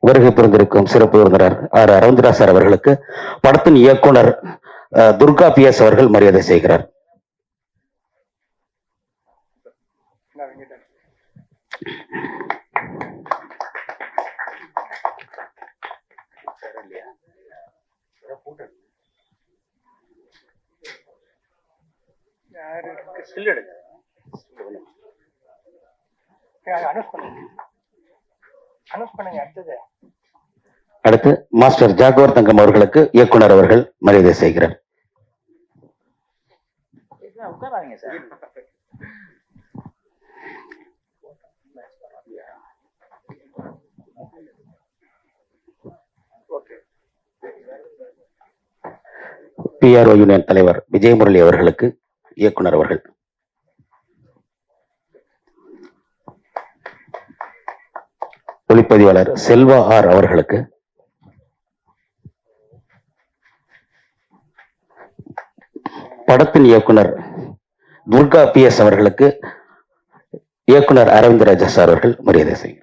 வருகை புரிந்திருக்கும் சிறப்பு விருந்தினர் ஆர் அரவிந்தரா சார் அவர்களுக்கு படத்தின் இயக்குனர் துர்கா PS அவர்கள் மரியாதை செய்கிறார். அடுத்து மாஸ்டர் ஜாகுவார் தங்கம் அவர்களுக்கு இயக்குனர் அவர்கள் மரியாதை செய்கிறார். PRO யூனியன் தலைவர் விஜயமுரளி அவர்களுக்கு இயக்குனர் அவர்கள். ஒளிப்பதிவாளர் செல்வா R அவர்களுக்கு, படத்தின் இயக்குனர் துர்கா PS அவர்களுக்கு இயக்குனர் அரவிந்த் ராஜா சார் அவர்கள் மரியாதை செய்கிறார்.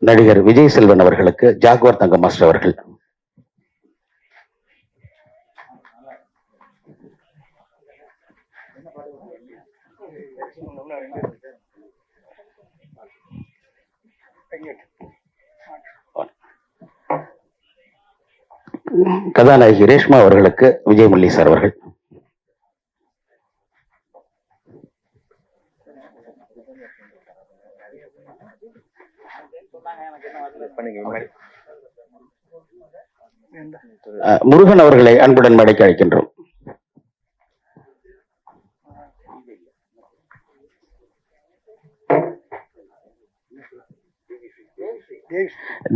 நடிகர் விஜய் செல்வன் அவர்களுக்கு ஜாகுவார் தங்க மாஸ்டர் அவர்கள். கதாநாயகி ரேஷ்மா அவர்களுக்கு விஜயமுரளி சார் அவர்கள். முருகன் அவர்களை அன்புடன் மேடைக்கு அழைக்கின்றோம்.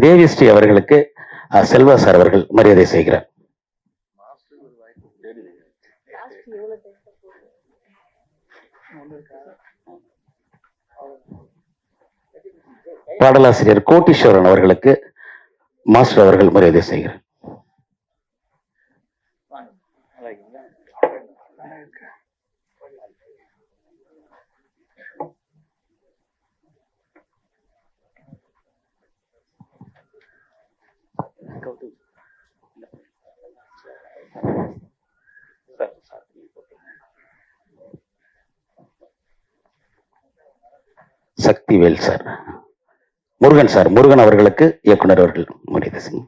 தேவிஸ்ரீ அவர்களுக்கு செல்வா சார் அவர்கள் மரியாதை செய்கிறார். பாடலாசிரியர் கோட்டீஸ்வரன் அவர்களுக்கு மாஸ்டர் அவர்கள் மரியாதை செய்கிறார். சக்திவேல் சார், முருகன் சார், முருகன் அவர்களுக்கு இயக்குனர் அவர்கள் மரியாதை செய்யும்.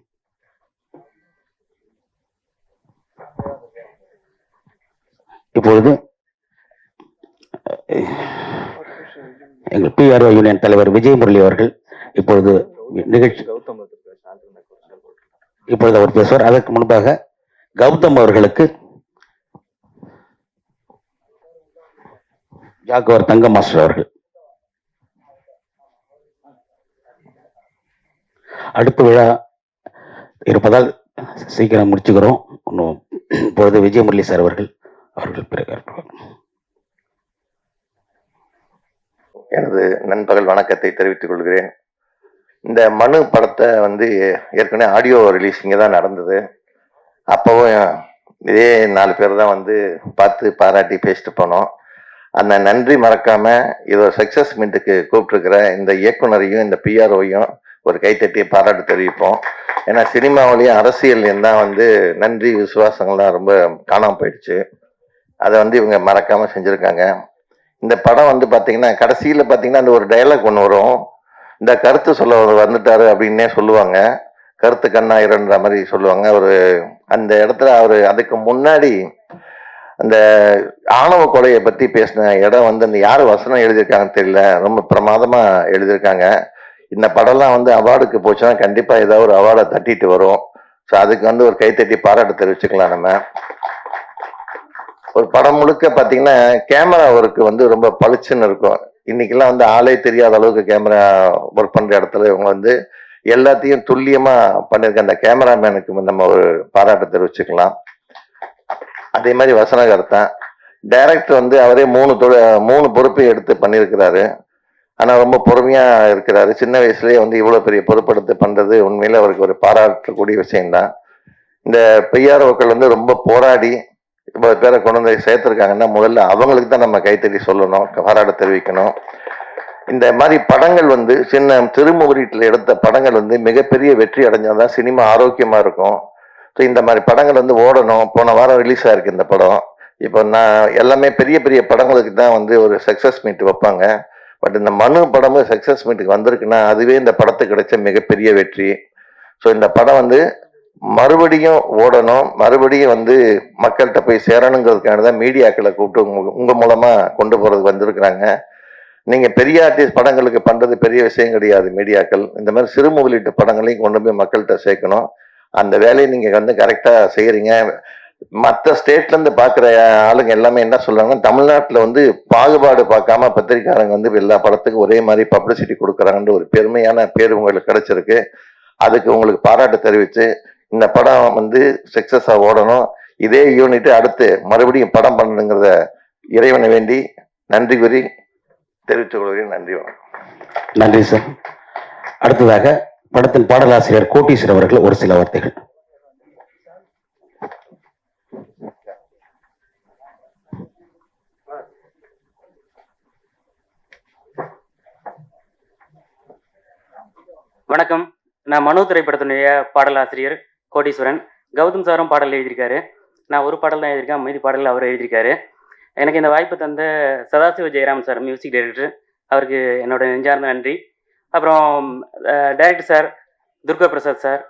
இப்பொழுது எங்கள் PRO யூனியன் தலைவர் விஜயமுரளி அவர்கள் இப்பொழுது நிகழ்ச்சி இப்பொழுது அவர் பேசுவார். அதற்கு முன்பாக கௌதம் அவர்களுக்கு ஜாகுவார் தங்க மாஸ்டர் அவர்கள். அடுத்த விழா இருப்பதால் சீக்கிரம் முடிச்சுக்கிறோம். இப்பொழுது விஜயமுரளி சார் அவர்கள் பிறகு. எனது நண்பகல் வணக்கத்தை தெரிவித்துக் கொள்கிறேன். இந்த மனு படத்தை ஏற்கனவே ஆடியோ ரிலீஸ் இங்கே தான் நடந்தது. அப்போவும் இதே 4 பேர் தான் பார்த்து பாராட்டி பேசிட்டு போனோம். அந்த நன்றி மறக்காம இது ஒரு சக்சஸ் மீட்டுக்கு கூப்பிட்டுருக்கிற இந்த இயக்குனரையும் இந்த PROவையும் ஒரு கைத்தட்டி பாராட்டு தெரிவிப்போம். ஏன்னா சினிமாவிலேயும் அரசியல்லையும் தான் நன்றி விசுவாசங்கள்லாம் ரொம்ப காணாமல் போயிடுச்சு. அதை இவங்க மறக்காம செஞ்சுருக்காங்க. இந்த படம் பார்த்தீங்கன்னா கடைசியில் பார்த்தீங்கன்னா அந்த ஒரு டைலாக் ஒன்று வரும். இந்த கருத்து சொல்ல வந்துட்டாரு அப்படின்னே சொல்லுவாங்க. கருத்து கண்ணாயிரன்ற மாதிரி சொல்லுவாங்க. அந்த இடத்துல அதுக்கு முன்னாடி அந்த ஆணவ கொலையை பற்றி பேசின இடம் அந்த யார் வசனம் எழுதியிருக்காங்கன்னு தெரியல, ரொம்ப பிரமாதமாக எழுதியிருக்காங்க. இந்த படம்லாம் அவார்டுக்கு போச்சுன்னா கண்டிப்பாக ஏதாவது ஒரு அவார்டை தட்டிட்டு வரும். ஸோ அதுக்கு ஒரு கைத்தட்டி பாராட்டு தெரிவிச்சுக்கலாம். நம்ம ஒரு படம் முழுக்க பார்த்தீங்கன்னா கேமரா ஒர்க்கு ரொம்ப பளிச்சுன்னு இருக்கும். இன்னைக்கெல்லாம் ஆளே தெரியாத அளவுக்கு கேமரா ஒர்க் பண்ணுற இடத்துல இவங்க எல்லாத்தையும் துல்லியமாக பண்ணியிருக்க அந்த கேமராமேனுக்கு நம்ம ஒரு பாராட்டு தெரிவிச்சுக்கலாம். அதே மாதிரி வசனகர்த்தன் டைரக்டர் அவரே 3 பொறுப்பை எடுத்து பண்ணியிருக்கிறாரு. ஆனால் ரொம்ப பொறுமையாக இருக்கிறாரு. சின்ன வயசுலேயே வந்து இவ்வளோ பெரிய பொறுப்படுத்து பண்ணுறது உண்மையில் அவருக்கு ஒரு பாராட்டக்கூடிய விஷயம்தான். இந்த பிஆர்ஓக்கள் வந்து ரொம்ப போராடி இவ்வளோ பேரை கொண்டு வந்து சேர்த்துருக்காங்கன்னா முதல்ல அவங்களுக்கு தான் நம்ம கைத்தறி சொல்லணும், பாராட்ட தெரிவிக்கணும். இந்த மாதிரி படங்கள் வந்து சின்ன திருமுகரீட்டில் எடுத்த படங்கள் வந்து மிகப்பெரிய வெற்றி அடைஞ்சாதான் சினிமா ஆரோக்கியமாக இருக்கும். ஸோ இந்த மாதிரி படங்கள் வந்து ஓடணும். போன வாரம் ரிலீஸ் ஆயிருக்கு இந்த படம். இப்போ நான் எல்லாமே பெரிய பெரிய படங்களுக்கு தான் வந்து ஒரு சக்ஸஸ் மீட் வைப்பாங்க. பட் இந்த மனு படமும் சக்ஸஸ் மீட்டுக்கு வந்திருக்குன்னா அதுவே இந்த படத்துக்கு கிடைச்ச மிகப்பெரிய வெற்றி. ஸோ இந்த படம் வந்து மறுபடியும் ஓடணும், மறுபடியும் வந்து மக்கள்கிட்ட போய் சேரணுங்கிறதுக்கான தான் மீடியாக்களை கூப்பிட்டு உங்க மூலமா கொண்டு போறதுக்கு வந்திருக்கிறாங்க. நீங்க பெரிய ஆர்டிஸ்ட் படங்களுக்கு பண்றது பெரிய விஷயம் கிடையாது. மீடியாக்கள் இந்த மாதிரி சிறு முதலீட்டு படங்களையும் கொண்டு போய் மக்கள்கிட்ட சேர்க்கணும். அந்த வேலையை நீங்க வந்து கரெக்டா செய்யறீங்க. மற்ற ஸ்டேட்ல இருந்து பாக்குற ஆளுங்க எல்லாமே என்ன சொல்றாங்கன்னா, தமிழ்நாட்டுல வந்து பாகுபாடு பார்க்காம பத்திரிக்காரங்க வந்து எல்லா படத்துக்கும் ஒரே மாதிரி பப்ளிசிட்டி கொடுக்குறாங்கன்ற ஒரு பெருமையான பேர் உங்களுக்கு கிடைச்சிருக்கு. அதுக்கு உங்களுக்கு பாராட்டு தெரிவிச்சு இந்த படம் வந்து சக்சஸா ஓடணும். இதே யூனிட் அடுத்து மறுபடியும் படம் பண்ணணுங்கிறத இறைவனை வேண்டி நன்றி கூறி தெரிவித்துக் கொள்கிறேன். நன்றி, வணக்கம். நன்றி சார். அடுத்ததாக படத்தின் பாடலாசிரியர் கோட்டீஸ்வரர் அவர்கள் ஒரு சில வார்த்தைகள். வணக்கம். நான் மனோ திரைப்படத்தினுடைய பாடலாசிரியர் கோடீஸ்வரன். கௌதம் சாரும் பாடல் எழுதியிருக்காரு. நான் ஒரு பாடல் தான் எழுதியிருக்கேன், மீதி பாடல் அவர் எழுதியிருக்காரு. எனக்கு இந்த வாய்ப்பு தந்த Sadashiva Jayaram sir, music director, அவருக்கு என்னோட நெஞ்சார்ந்த நன்றி. அப்புறம் director sir, Durga Prasad sir,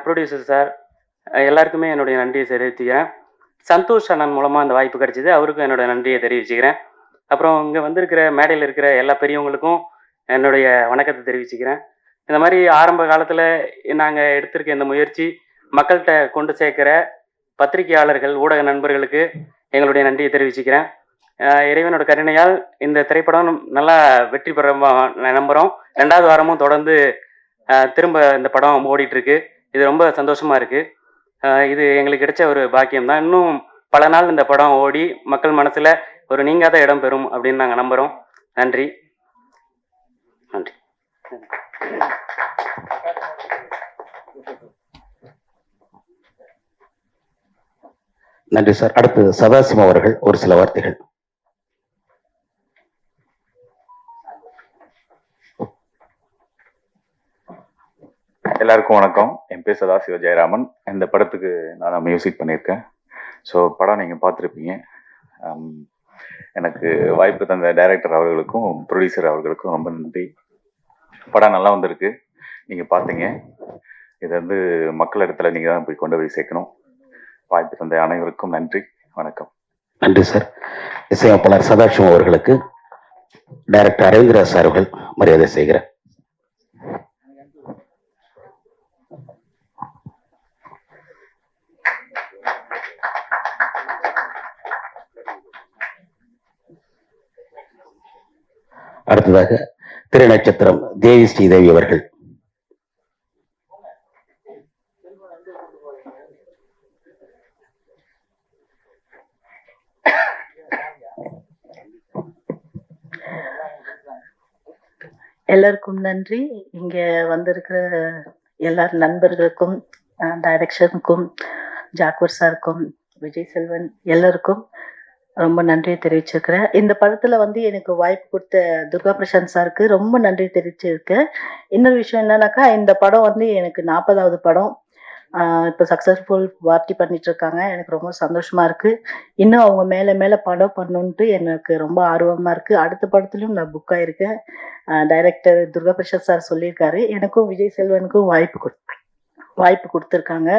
producer sir, எல்லாருக்குமே என்னுடைய நன்றியை தெரிவிச்சுக்கிறேன். சந்தோஷ் அண்ணன் மூலமாக அந்த வாய்ப்பு கிடைச்சிது, அவருக்கும் என்னோட நன்றியை தெரிவிச்சுக்கிறேன். அப்புறம் இங்கே வந்திருக்கிற மேடையில் இருக்கிற எல்லா பெரியவங்களுக்கும் என்னுடைய வணக்கத்தை தெரிவிச்சுக்கிறேன். இந்த மாதிரி ஆரம்ப காலத்தில் நாங்கள் எடுத்திருக்க இந்த முயற்சி மக்கள்கிட்ட கொண்டு சேர்க்கிற பத்திரிகையாளர்கள், ஊடக நண்பர்களுக்கு எங்களுடைய நன்றியை தெரிவிச்சுக்கிறேன். இறைவனோட கருணையால் இந்த திரைப்படம் நல்லா வெற்றி பெற நம்புகிறோம். 2வது வாரமும் தொடர்ந்து திரும்ப இந்த படம் ஓடிட்டுருக்கு. இது ரொம்ப சந்தோஷமாக இருக்குது. இது எங்களுக்கு கிடைச்ச ஒரு பாக்கியம்தான். இன்னும் பல நாள் இந்த படம் ஓடி மக்கள் மனசில் ஒரு நீங்காத இடம் பெறும் அப்படின்னு நாங்கள் நம்புகிறோம். நன்றி, நன்றி. நன்றி சார். அடுத்து சதாசிவம் அவர்கள் ஒரு சில வார்த்தைகள். எல்லாருக்கும் வணக்கம். என் பேர் சதாசிவ ஜெயராமன். இந்த படத்துக்கு நான் தான் மியூசிக் பண்ணியிருக்கேன். ஸோ படம் நீங்கள் பார்த்துருப்பீங்க. எனக்கு வாய்ப்பு தந்த டைரக்டர் அவர்களுக்கும் ப்ரொடியூசர் அவர்களுக்கும் ரொம்ப நன்றி. படம் நல்லா வந்திருக்கு, நீங்கள் பார்த்தீங்க. இது வந்து மக்கள் இடத்துல நீங்கள் தான் போய் கொண்டு போய் சேர்க்கணும். வாய்ப்பு தந்த அனைவருக்கும் நன்றி, வணக்கம். நன்றி சார். இசையமைப்பாளர் சதாசிவம் அவர்களுக்கு டைரக்டர் அரவிந்தராஜ் சார் அவர்கள் மரியாதை செய்கிறார். அடுத்ததாக திருநட்சத்திரம் தேவி ஸ்ரீதேவி அவர்கள். எல்லாருக்கும் நன்றி. இங்க வந்திருக்கிற எல்லா நண்பர்களுக்கும், டைரக்ஷனுக்கும், ஜாக்வர் சாருக்கும், விஜய் செல்வன் எல்லாருக்கும் ரொம்ப நன்றியை தெரிவிச்சிருக்கிறேன். இந்த படத்துல வந்து எனக்கு வாய்ப்பு கொடுத்த துர்கா பிரசாந்த் சாருக்கு ரொம்ப நன்றி தெரிவிச்சிருக்கேன். இன்னொரு விஷயம் என்னன்னாக்கா, இந்த படம் வந்து எனக்கு 40வது படம். இப்போ சக்ஸஸ்ஃபுல் பார்ட்டி பண்ணிட்டு இருக்காங்க. எனக்கு ரொம்ப சந்தோஷமா இருக்கு. இன்னும் அவங்க மேல மேல படம் பண்ணணுன்ட்டு எனக்கு ரொம்ப ஆர்வமா இருக்கு. அடுத்த படத்துலயும் நான் புக் ஆயிருக்கேன். டைரக்டர் துர்கா பிரசாத் சார் சொல்லியிருக்காரு, எனக்கும் விஜய் செல்வனுக்கும் வாய்ப்பு கொடுத்துருக்காங்க.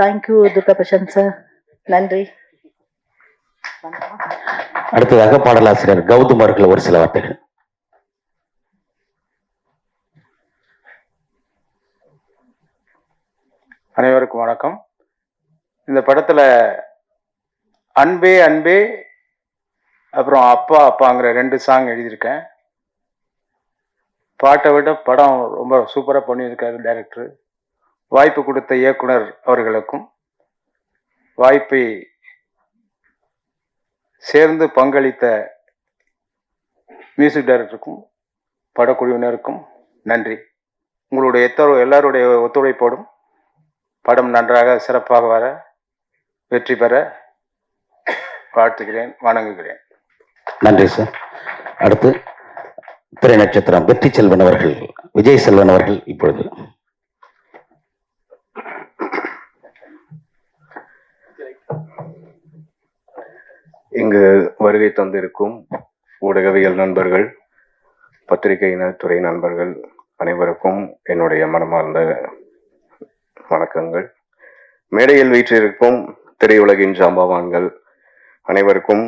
Thank you Durga Prashanth sir. நன்றி. அடுத்ததாக பாடலாசிரியர் கௌதம் அவர்கள் ஒரு சில வார்த்தைகள். அனைவருக்கும் வணக்கம். இந்த படத்துல அன்பே அன்பே அப்புறம் அப்பா அப்பாங்கிற 2 சாங் எழுதியிருக்கேன். பாட்டை விட படம் ரொம்ப சூப்பராக பண்ணியிருக்காரு டைரக்டர். வாய்ப்பு கொடுத்த இயக்குனர் அவர்களுக்கும், வாய்ப்பை சேர்ந்து பங்களித்த மியூசிக் டைரக்டருக்கும் படக்குழுவினருக்கும் நன்றி. உங்களுடைய எல்லாருடைய ஒத்துழைப்போடும் படம் நன்றாக சிறப்பாக வர வெற்றி பெற வாழ்த்துகிறேன், வணங்குகிறேன். நன்றி சார். அடுத்து திரை நட்சத்திரம் வெற்றி செல்வன் அவர்கள், விஜய் செல்வன் அவர்கள் இப்பொழுது. இங்கு வருகை தந்திருக்கும் ஊடகவியல் நண்பர்கள், பத்திரிகையினர், துறை நண்பர்கள் அனைவருக்கும் என்னுடைய மனமார்ந்த வணக்கங்கள். மேடையில் வீற்றிருக்கும் திரையுலகின் ஜாம்பவான்கள் அனைவருக்கும்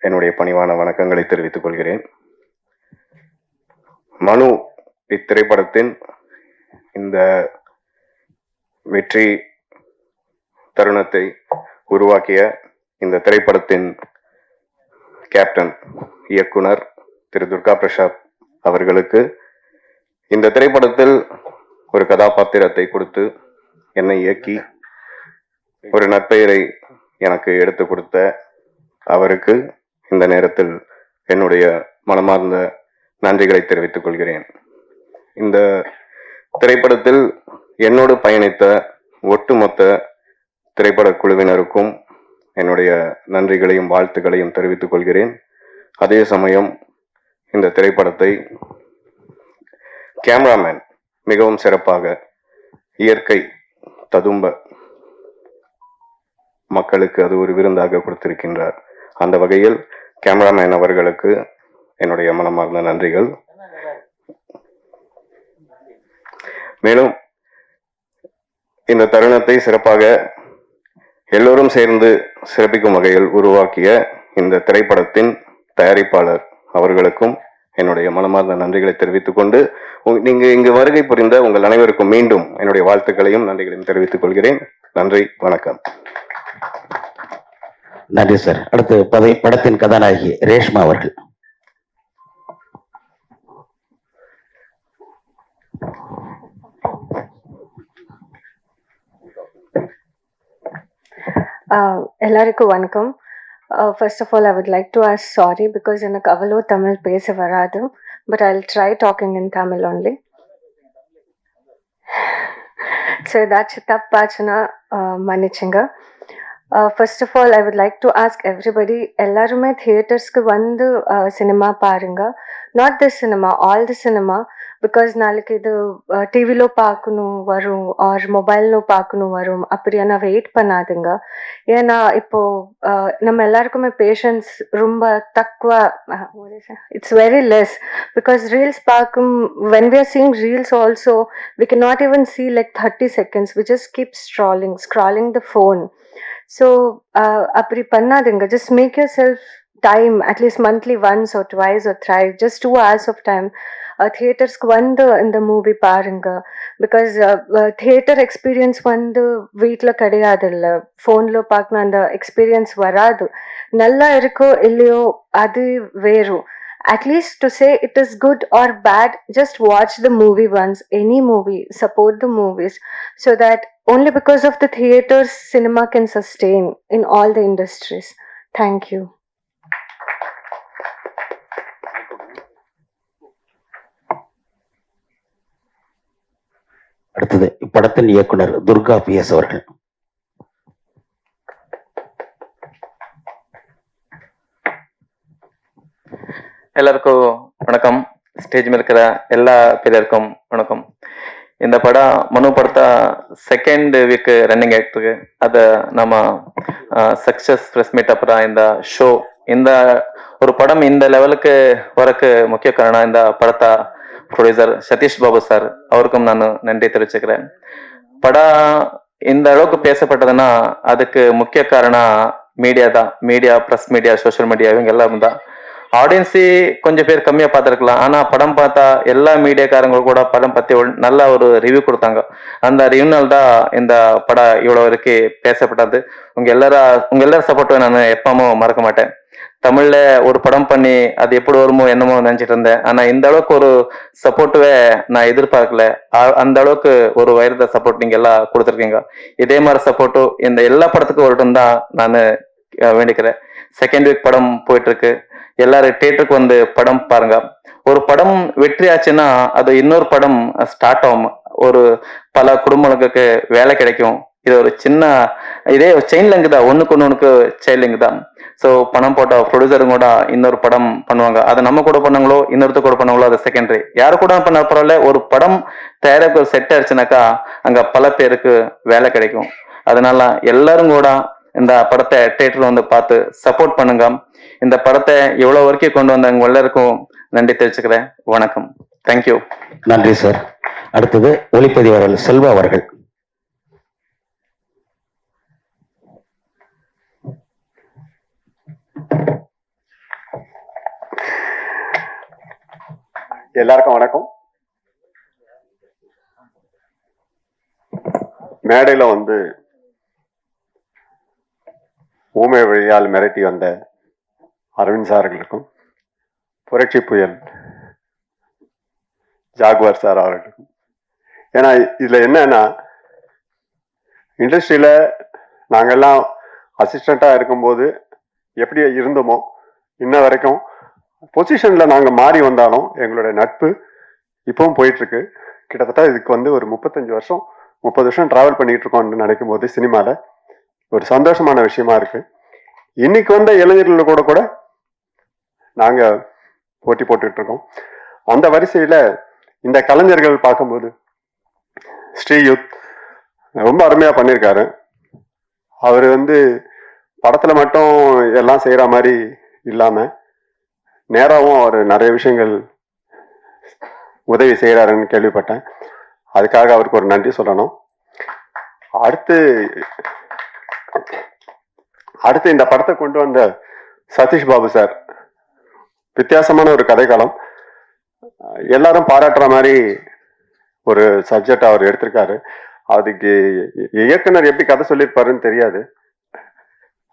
என்னுடைய பணிவான வணக்கங்களை தெரிவித்துக் கொள்கிறேன். மனு இத்திரைப்படத்தின் இந்த வெற்றி தருணத்தை உருவாக்கிய இந்த திரைப்படத்தின் கேப்டன் இயக்குனர் திரு துர்கா பிரசாத் அவர்களுக்கு இந்த திரைப்படத்தில் ஒரு கதாபாத்திரத்தை கொடுத்து என்னை இயக்கி ஒரு நற்பெயரை எனக்கு எடுத்து கொடுத்த அவருக்கு இந்த நேரத்தில் என்னுடைய மனமார்ந்த நன்றிகளை தெரிவித்துக் கொள்கிறேன். இந்த திரைப்படத்தில் என்னோடு பயணித்த ஒட்டுமொத்த திரைப்பட குழுவினருக்கும் என்னுடைய நன்றிகளையும் வாழ்த்துக்களையும் தெரிவித்துக் கொள்கிறேன். அதே சமயம் இந்த திரைப்படத்தை கேமராமேன் மிகவும் சிறப்பாக இயற்கை ததும்ப மக்களுக்கு அது ஒரு விருந்தாக கொடுத்திருக்கின்றார். அந்த வகையில் கேமராமேன் அவர்களுக்கு என்னுடைய மனமார்ந்த நன்றிகள். மேலும் இந்த தருணத்தை சிறப்பாக எல்லோரும் சேர்ந்து சிறப்பிக்கும் வகையில் உருவாக்கிய இந்த திரைப்படத்தின் தயாரிப்பாளர் அவர்களுக்கும் என்னுடைய மனமார்ந்த நன்றிகளை தெரிவித்துக் கொண்டு நீங்க இங்கு வருகை புரிந்த உங்கள் அனைவருக்கும் மீண்டும் என்னுடைய வாழ்த்துக்களையும் நன்றிகளையும் தெரிவித்துக் கொள்கிறேன். நன்றி, வணக்கம். நன்றி சார். அடுத்து படத்தின் கதாநாயகி ரேஷ்மா அவர்கள். எல்லாருக்கும் வணக்கம். First of all, I would like to ask sorry because எனக்கு அவ்வளோ தமிழ் பேச வராது. But I'll try talking in Tamil only. So ஏதாச்சும் தப்பாச்சுன்னா மன்னிச்சுங்க. First of all, I would like to ask everybody, எல்லாருமே தியேட்டர்ஸ்க்கு வந்து சினிமா பாருங்க. Not this cinema, all the cinema. Because நாளைக்கு இது டிவிலோ பார்க்கணும் வரும் ஆர் மொபைல்லோ பார்க்கணும் வரும் அப்படியான வெயிட் பண்ணாதுங்க. ஏன்னா இப்போ நம்ம எல்லாருக்குமே பேஷன்ஸ் ரொம்ப தக்குவ, it's very less. Because reels பார்க்கும், when we are seeing reels also, we cannot even see like 30 seconds. We just keep scrolling the phone. So அப்படி பண்ணாதுங்க. Just make yourself time, at least monthly once or twice or thrice, just 2 hours of time. தியேட்டர்ஸ்க்கு வந்து இந்த movie பாருங்க. Because theatre experience வந்து வீட்டில் கிடையாது, இல்லை ஃபோனில் பார்க்கணும், அந்த எக்ஸ்பீரியன்ஸ் வராது. நல்லா இருக்கோ இல்லையோ அது வேறு. At least to say it is good or bad, just watch the movie once, any movie, support the movies, so that only because of the theaters, cinema can sustain in all the industries. Thank you. அடுத்தது இப்படத்தின் இயக்குனர் Durga PS அவர்கள். எல்லாருக்கும் வணக்கம். Stage மேல இருக்கிற எல்லா பேருக்கும் வணக்கம். இந்த படம் மனு படத்தை செகண்ட் வீக் ரன்னிங் ஆகிட்டு இருக்கு. அதை நம்ம சக்சஸ் ப்ரெஸ் மீட் அப்புறம் இந்த ஷோ, இந்த ஒரு படம் இந்த லெவலுக்கு வரக்கு முக்கிய காரணம் இந்த படத்தை ப்ரொடியூசர் சதீஷ் பாபு சார், அவருக்கும் நான் நன்றி தெரிவிச்சுக்கிறேன். படம் இந்த அளவுக்கு பேசப்பட்டதுன்னா அதுக்கு முக்கிய காரணம் மீடியா தான். Media, press media, social media, இவங்க எல்லாம் தான். ஆடியன்ஸே கொஞ்சம் பேர் கம்மியா பார்த்துருக்கலாம். ஆனா படம் பார்த்தா எல்லா மீடியாக்காரங்க கூட படம் பத்தி நல்ல ஒரு ரிவ்யூ கொடுத்தாங்க. அந்த ரிவ்யூனால தான் இந்த படம் இவ்வளவு வரைக்கும் பேசப்பட்டது. உங்க எல்லாரும் சப்போர்ட்டை நான் எப்பவும் மறக்க மாட்டேன். தமிழ்ல ஒரு படம் பண்ணி அது எப்படி வருமோ என்னமோ நினைச்சிட்டு இருந்தேன். ஆனா இந்த அளவுக்கு ஒரு சப்போர்ட்டுவே நான் எதிர்பார்க்கல. அந்த அளவுக்கு ஒரு வைரத சப்போர்ட் நீங்க எல்லாம் கொடுத்துருக்கீங்க. இதே மாதிரி சப்போர்ட்டும் இந்த எல்லா படத்துக்கும் வரட்டும் தான் நான் வேண்டிக்கிறேன். செகண்ட் வீக் படம் போயிட்டு இருக்கு. எல்லாரும் தியேட்டருக்கு வந்து படம் பாருங்க. ஒரு படம் வெற்றி ஆச்சுன்னா அது இன்னொரு படம் ஸ்டார்ட் ஆகும், ஒரு பல குடும்பங்களுக்கு வேலை கிடைக்கும். இது ஒரு சின்ன இதே செயின் லிங்க் தான், ஒண்ணுக்கு ஒண்ணுக்கு செயின் லிங்க் தான். ஸோ பணம் போட்ட ப்ரொடியூசரும் கூட இன்னொரு படம் பண்ணுவாங்க, அதை நம்ம கூட பண்ணாங்களோ இன்னொருத்த கூட பண்ணாங்களோ அது செகண்டரி, யாரு கூட பண்ண பரவாயில்ல. ஒரு படம் தயாரிப்பு செட் ஆயிடுச்சுனாக்கா அங்க பல பேருக்கு வேலை கிடைக்கும். அதனால எல்லாரும் கூட இந்த படத்தை தியேட்டர்ல வந்து பார்த்து சப்போர்ட் பண்ணுங்க. இந்த படத்தை எவ்வளவு வரைக்கும் கொண்டு வந்தாங்க எல்லாருக்கும் நன்றி தெரிவிச்சுக்கிறேன். வணக்கம். தேங்க்யூ. நன்றி சார். அடுத்தது ஒளிப்பதிவாளர் செல்வா அவர்கள். எல்லாருக்கும் வணக்கம். மேடையில வந்து ஊமை வழியால் மிரட்டி வந்த அரவிந்த் சார்களுக்கும், புரட்சி புயல் ஜாகுவார் சார் அவர்களுக்கும், ஏன்னா இதுல என்னன்னா இண்டஸ்ட்ரியில நாங்கெல்லாம் அசிஸ்டண்டா இருக்கும்போது எப்படி இருந்தோமோ இன்ன வரைக்கும் பொசிஷன்ல நாங்க மாறி வந்தாலும் எங்களுடைய நட்பு இப்பவும் போயிட்டு இருக்கு. கிட்டத்தட்ட இதுக்கு வந்து ஒரு 30 வருஷம் டிராவல் பண்ணிட்டு இருக்கோம்னு நினைக்கும் போது சினிமால ஒரு சந்தோஷமான விஷயமா இருக்கு. இன்னைக்கு வந்த இளைஞர்கள் கூட நாங்க போட்டி போட்டுட்டு இருக்கோம். அந்த வரிசையில இந்த கலைஞர்கள் பார்க்கும்போது ஸ்ரீயுத் ரொம்ப அருமையா பண்ணியிருக்காரு. அவர் வந்து படத்துல மட்டும் எல்லாம் செய்யற மாதிரி இல்லாம நேராவும் அவர் நிறைய விஷயங்கள் உதவி செய்யறாருன்னு கேள்விப்பட்டேன். அதுக்காக அவருக்கு ஒரு நன்றி சொல்லணும். அடுத்து இந்த படத்தை கொண்டு வந்த சதீஷ் பாபு சார், வித்தியாசமான ஒரு கதைக்களம், எல்லாரும் பாராட்டுற மாதிரி ஒரு சப்ஜெக்ட் அவர் எடுத்திருக்காரு. அதுக்கு இயக்குனர் எப்படி கதை சொல்லியிருப்பாருன்னு தெரியாது,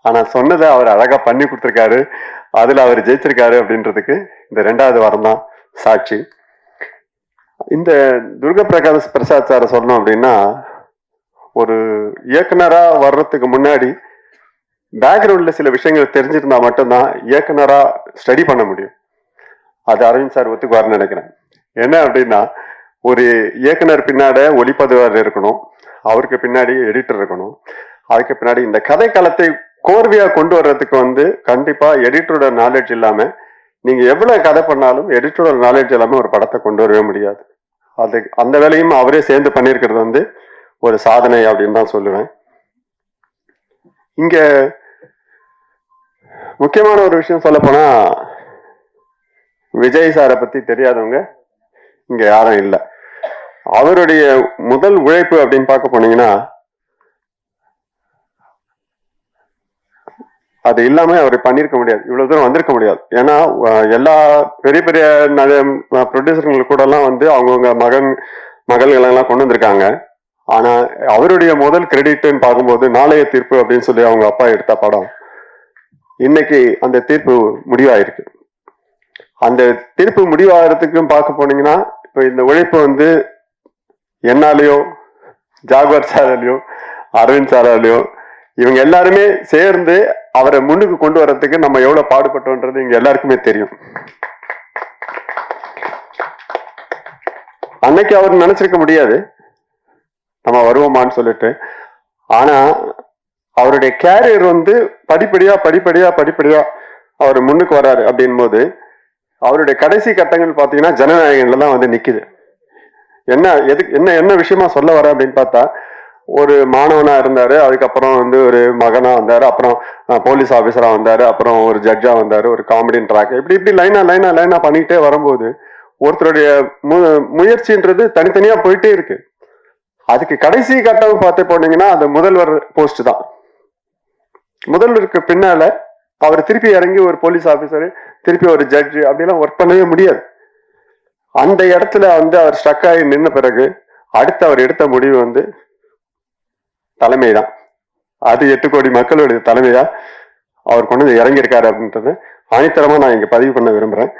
ஆனா சொன்னதை அவர் அழகா பண்ணி கொடுத்துருக்காரு. அதுல அவர் ஜெயிச்சிருக்காரு அப்படின்றதுக்கு இந்த 2வது வாரம் தான் சாட்சி. இந்த துர்கா பிரசாத் சார சொல்லணும் அப்படின்னா, ஒரு இயக்குனரா வர்றதுக்கு முன்னாடி பேக்ரவுண்ட்ல சில விஷயங்கள் தெரிஞ்சிருந்தா மட்டும்தான் இயக்குனரா ஸ்டடி பண்ண முடியும். அது அரவிந்த் சார் ஒத்துக்குவார்னு நினைக்கிறேன். என்ன அப்படின்னா, ஒரு இயக்குனர் பின்னாடி ஒளிப்பதிவாளர் இருக்கணும், அவருக்கு பின்னாடி எடிட்டர் இருக்கணும், அதுக்கு பின்னாடி இந்த கதை களத்தை கோர்வையா கொண்டு வர்றதுக்கு வந்து கண்டிப்பா எடிட்டரோட நாலேஜ் இல்லாம நீங்க எவ்வளவு கதை பண்ணாலும் எடிட்டரோட நாலேஜ் இல்லாம ஒரு படத்தை கொண்டு வரவே முடியாது. அது அந்த வேலையும் அவரே சேர்ந்து பண்ணியிருக்கிறது வந்து ஒரு சாதனை அப்படின்னு தான் சொல்லுவேன். இங்க முக்கியமான ஒரு விஷயம் சொல்ல போனா, விஜய் சாரை பத்தி தெரியாதவங்க இங்க யாரும் இல்லை. அவருடைய முதல் உழைப்பு அப்படின்னு பார்க்க போனீங்கன்னா, அது இல்லாம அவர் பண்ணிருக்க முடியாது, இவ்வளவு தூரம் வந்திருக்க முடியாது. ஏன்னா எல்லா பெரிய பெரிய ப்ரொடியூசர்கள் கூட எல்லாம் வந்து அவங்கவுங்க மகள்கள் எல்லாம் கொண்டு வந்திருக்காங்க. ஆனா அவருடைய முதல் கிரெடிட்னு பார்க்கும்போது நாளைய தீர்ப்பு அப்படின்னு சொல்லி அவங்க அப்பா எடுத்த படம் இன்னைக்கு அந்த தீர்ப்பு முடிவாயிருக்கு. அந்த தீர்ப்பு முடிவாகிறதுக்கும் பார்க்க போனீங்கன்னா, இப்போ இந்த உழைப்பு வந்து என்னாலேயோ ஜாகுவார் சாராலையோ அரவிந்த் சாராலையோ இவங்க எல்லாருமே சேர்ந்து அவரை முன்னுக்கு கொண்டு வர்றதுக்கு நம்ம எவ்வளவு பாடுபட்டோன்றது இங்க எல்லாருக்குமே தெரியும். அன்னைக்கு அவர் நினைச்சிருக்க முடியாது நம்ம வருவோமான்னு சொல்லிட்டு. ஆனா அவருடைய கேரியர் வந்து படிப்படியா அவர் முன்னுக்கு வர்றாரு அப்படின் போது அவருடைய கடைசி கட்டங்கள் பாத்தீங்கன்னா ஜனநாயகன்ல தான் வந்து நிக்குது. என்ன விஷயமா சொல்ல வர அப்படின்னு பார்த்தா, ஒரு மாணவனா இருந்தாரு, அதுக்கப்புறம் வந்து ஒரு மகனா வந்தாரு, அப்புறம் போலீஸ் ஆபீசரா வந்தாரு, அப்புறம் ஒரு ஜட்ஜா வந்தாரு, ஒரு காமெடியன் ட்ராக், இப்படி லைனா பண்ணிக்கிட்டே வரும்போது ஒருத்தருடைய முயற்சின்றது தனித்தனியா போயிட்டே இருக்கு. அதுக்கு கடைசி கட்டம் பார்த்து போனீங்கன்னா அந்த முதல்வர் போஸ்ட் தான். முதல்வருக்கு பின்னால அவர் திருப்பி இறங்கி ஒரு போலீஸ் ஆபீசரு, திருப்பி ஒரு ஜட்ஜு அப்படிலாம் ஒர்க் பண்ணவே முடியாது. அந்த இடத்துல வந்து அவர் ஸ்டக் ஆகி நின்ன பிறகு அடுத்து அவர் எடுத்த முடிவு வந்து தலைமை தான். அது 8 கோடி மக்களுடைய தலைமையா அவர் கொண்டு வந்து இறங்கியிருக்காரு அப்படின்றது ஆணித்தரமா நான் இங்க பதிவு பண்ண விரும்புறேன்.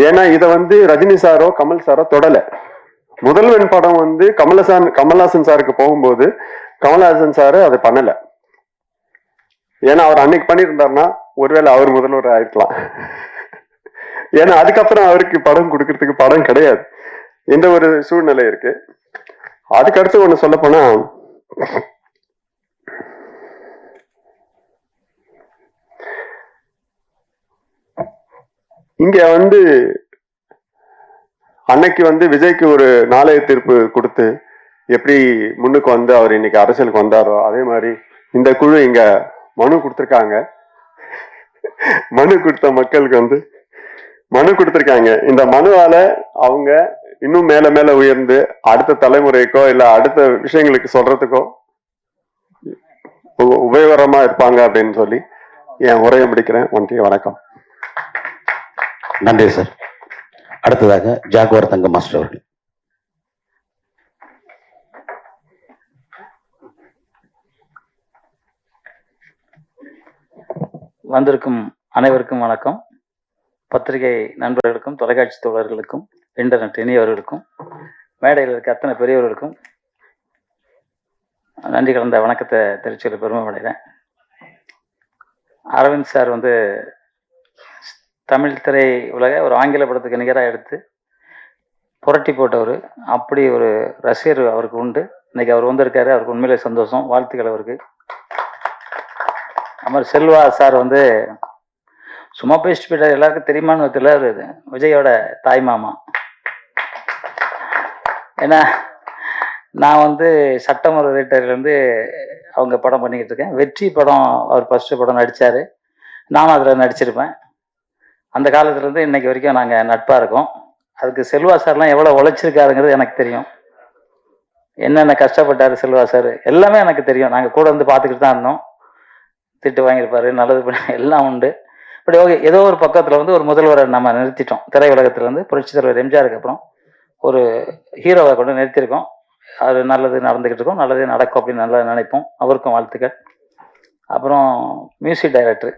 ஏன்னா இதை வந்து ரஜினி சாரோ கமல் சாரோ தொடல. முதல்வன் படம் வந்து கமல்ஹாசன் சாருக்கு போகும்போது கமல்ஹாசன் சாரு அதை பண்ணல. ஏன்னா அவர் அன்னைக்கு பண்ணியிருந்தாருன்னா ஒருவேளை அவர் முதல்வர் ஆயிருக்கலாம். ஏன்னா அதுக்கப்புறம் அவருக்கு படம் கொடுக்கறதுக்கு படம் கிடையாது. இந்த ஒரு சூழ்நிலை இருக்கு. அதுக்கடுத்து ஒண்ணு சொல்ல போனா, இங்க வந்து அன்னைக்கு வந்து விஜய்க்கு ஒரு நாளைய தீர்ப்பு கொடுத்து எப்படி முன்னுக்கு வந்து அவர் இன்னைக்கு அரசியலுக்கு வந்தாரோ அதே மாதிரி இந்த குழு இங்க மனு கொடுத்துருக்காங்க. மனு கொடுத்த மக்களுக்கு வந்து மனு கொடுத்துருக்காங்க. இந்த மனுவால அவங்க இன்னும் மேல மேல உயர்ந்து அடுத்த தலைமுறைக்கோ இல்ல அடுத்த விஷயங்களுக்கு சொல்றதுக்கோ உபயோகரமா இருப்பாங்க அப்படின்னு சொல்லி என் உரையை முடிக்கிறேன். ஒன்றிய வணக்கம். நன்றி சார். அடுத்ததாக ஜாகுவார் தங்க மாஸ்டர் அவர்கள். வந்திருக்கும் அனைவருக்கும் வணக்கம். பத்திரிகை நண்பர்களுக்கும் தொலைக்காட்சி தோழர்களுக்கும் இன்டர்நெட் இனியவர்களுக்கும் மேடையில் இருக்க அத்தனை பெரியவர்களுக்கும் நன்றி கலந்த வணக்கத்தை தெரிவிச்சுள்ள பெருமை அடைகிறேன். அரவிந்த் சார் வந்து தமிழ் திரை உலக ஒரு ஆங்கில படத்துக்கு நிகராக எடுத்து புரட்டி போட்டவர். அப்படி ஒரு ரசிகர் அவருக்கு உண்டு. இன்னைக்கு அவர் வந்திருக்காரு. அவருக்கு உண்மையிலே சந்தோஷம். வாழ்த்துக்கள் அவருக்கு. அது மாதிரி செல்வா சார் வந்து சும்மா பேசிட்டு போயிட்டார். எல்லாருக்கும் தெரியுமான்னு தெரியல, விஜயோட தாய் மாமா. ஏன்னா நான் வந்து சட்டமன்ற ரைட்டர்லேருந்து அவங்க படம் பண்ணிக்கிட்டு இருக்கேன். வெற்றி படம் அவர் ஃபஸ்ட்டு படம் நடித்தார். நானும் அதில் நடிச்சிருப்பேன். அந்த காலத்துலேருந்து இன்னைக்கு வரைக்கும் நாங்கள் நட்பாக இருக்கோம். அதுக்கு செல்வா சார்லாம் எவ்வளோ உழைச்சிருக்காருங்கிறது எனக்கு தெரியும். என்னென்ன கஷ்டப்பட்டார் செல்வா சார் எல்லாமே எனக்கு தெரியும். நாங்கள் கூட வந்து பார்த்துக்கிட்டு தான் இருந்தோம். திட்டு வாங்கியிருப்பார், நல்லது பண்ணி எல்லாம் உண்டு. இப்படி ஓகே, ஏதோ ஒரு பக்கத்தில் வந்து ஒரு முதல்வரை நம்ம நிறுத்திட்டோம். திரையுலகத்திலேருந்து புரட்சி தலைவர் எம்ஜிஆருக்கு அப்புறம் ஒரு ஹீரோவை கொண்டு நிறுத்தியிருக்கோம். அது நல்லது நடந்துக்கிட்டு இருக்கோம். நல்லது நடக்கும் அப்படின்னு நல்லா நினைப்போம். அவருக்கும் வாழ்த்துக்கள். அப்புறம் மியூசிக் டைரக்டர்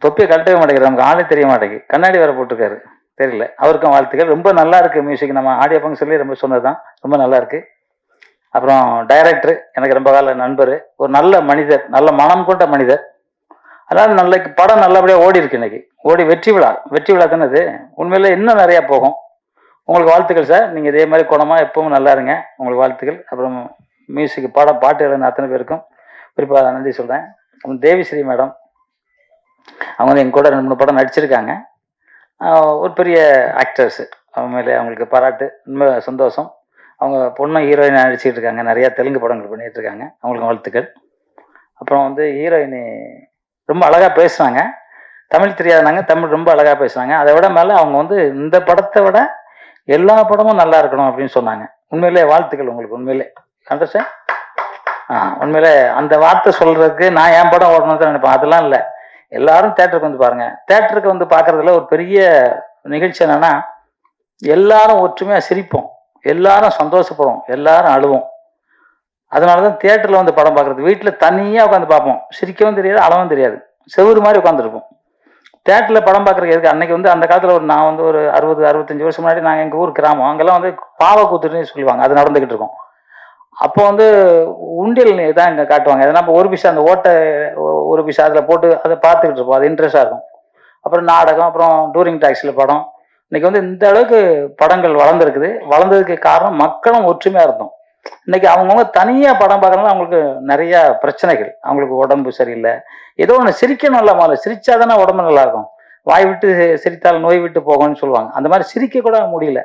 தொப்பியை கழட்டவே மாட்டேங்கிறார். நமக்கு ஆளே தெரிய மாட்டேங்குது. கண்ணாடி வேற போட்டிருக்காரு, தெரியல. அவருக்கும் வாழ்த்துக்கள். ரொம்ப நல்லா இருக்கு மியூசிக். நம்ம ஆடியோ ஃபங்க்ஷன்லேயே ரொம்ப சொன்னதுதான். ரொம்ப நல்லா இருக்கு. அப்புறம் டைரக்டர் எனக்கு ரொம்ப கால நண்பர், ஒரு நல்ல மனிதர், நல்ல மனம் கொண்ட மனிதர். அதனால நாளைக்கு படம் நல்லபடியாக ஓடி இருக்கு. இன்னைக்கு ஓடி வெற்றி விழா தானே இது. உண்மையில இன்னும் நிறையா போகும். உங்களுக்கு வாழ்த்துக்கள் சார். நீங்கள் இதே மாதிரி குணமாக எப்பவும் நல்லா இருங்க. உங்களுக்கு வாழ்த்துக்கள். அப்புறம் மியூசிக் பாட்டு எழுந்த அத்தனை பேருக்கும் குறிப்பாக நன்றி சொல்கிறேன். அப்புறம் தேவிஸ்ரீ மேடம், அவங்க வந்து எங்க கூட 2-3 படம் நடிச்சிருக்காங்க. ஒரு பெரிய ஆக்டர்ஸு. அவங்க மேலே அவங்களுக்கு பாராட்டு. உண்மை சந்தோஷம். அவங்க பொண்ணு ஹீரோயினை நடிச்சிட்டு இருக்காங்க. நிறையா தெலுங்கு படங்கள் பண்ணிகிட்டு இருக்காங்க. அவங்களுக்கு வாழ்த்துக்கள். அப்புறம் வந்து ஹீரோயினி ரொம்ப அழகாக பேசுனாங்க. தமிழ் தெரியாதுனாங்க, தமிழ் ரொம்ப அழகாக பேசுனாங்க. அதை விட மேலே அவங்க வந்து இந்த படத்தை விட எல்லா படமும் நல்லா இருக்கணும் அப்படின்னு சொன்னாங்க. உண்மையிலே வாழ்த்துக்கள் உங்களுக்கு. உண்மையிலே அண்டர்ஸ்டாண்ட். உண்மையிலே அந்த வார்த்தை சொல்கிறதுக்கு நான் என் படம் ஓடணும்னு தான் நினைப்பேன். அதெல்லாம் இல்லை. எல்லாரும் தேட்டருக்கு வந்து பாருங்க. தேட்டருக்கு வந்து பார்க்கறதுல ஒரு பெரிய நிகழ்ச்சி என்னன்னா, எல்லாரும் ஒற்றுமையாக சிரிப்போம், எல்லாரும் சந்தோஷப்படுவோம், எல்லாரும் அழுவோம். அதனாலதான் தியேட்டர்ல வந்து படம் பார்க்கறது. வீட்டில் தனியாக உட்காந்து பார்ப்போம். சிரிக்கவும் தெரியாது, அழவும் தெரியாது. செவுறு மாதிரி உட்காந்துருப்போம். தேட்டர்ல படம் பார்க்கறதுக்கு எதுக்கு? அன்னைக்கு வந்து அந்த காலத்தில் நான் வந்து ஒரு 60-65 வருஷம் முன்னாடி நாங்கள் எங்கள் ஊர் கிராமம், அங்கெல்லாம் வந்து பாவக்கூத்துன்னு சொல்லுவாங்க. அது நடந்துகிட்டு இருக்கோம். அப்போ வந்து உண்டியல் தான் இங்கே காட்டுவாங்க. எதனா இப்போ ஒரு பிசா, அந்த ஓட்டை ஒரு பிசா அதில் போட்டு அதை பார்த்துக்கிட்டு இருப்போம். அது இன்ட்ரெஸ்டாக இருக்கும். அப்புறம் நாடகம், அப்புறம் டூரிங் டாக்ஸியில் படம். இன்னைக்கு வந்து இந்த அளவுக்கு படங்கள் வளர்ந்துருக்குது. வளர்ந்ததுக்கு காரணம் மக்களும் ஒற்றுமையாக இருந்தோம். இன்னைக்கு அவங்கவுங்க தனியாக படம் பார்க்கறதுனால அவங்களுக்கு நிறையா பிரச்சனைகள். அவங்களுக்கு உடம்பு சரியில்லை, ஏதோ ஒன்று சிரிக்கணும். இல்லை, முதல்ல சிரிச்சாதானே உடம்பு நல்லா இருக்கும். வாய் விட்டு சிரித்தால் நோய் விட்டு போகும்னு சொல்லுவாங்க. அந்த மாதிரி சிரிக்க கூட முடியல.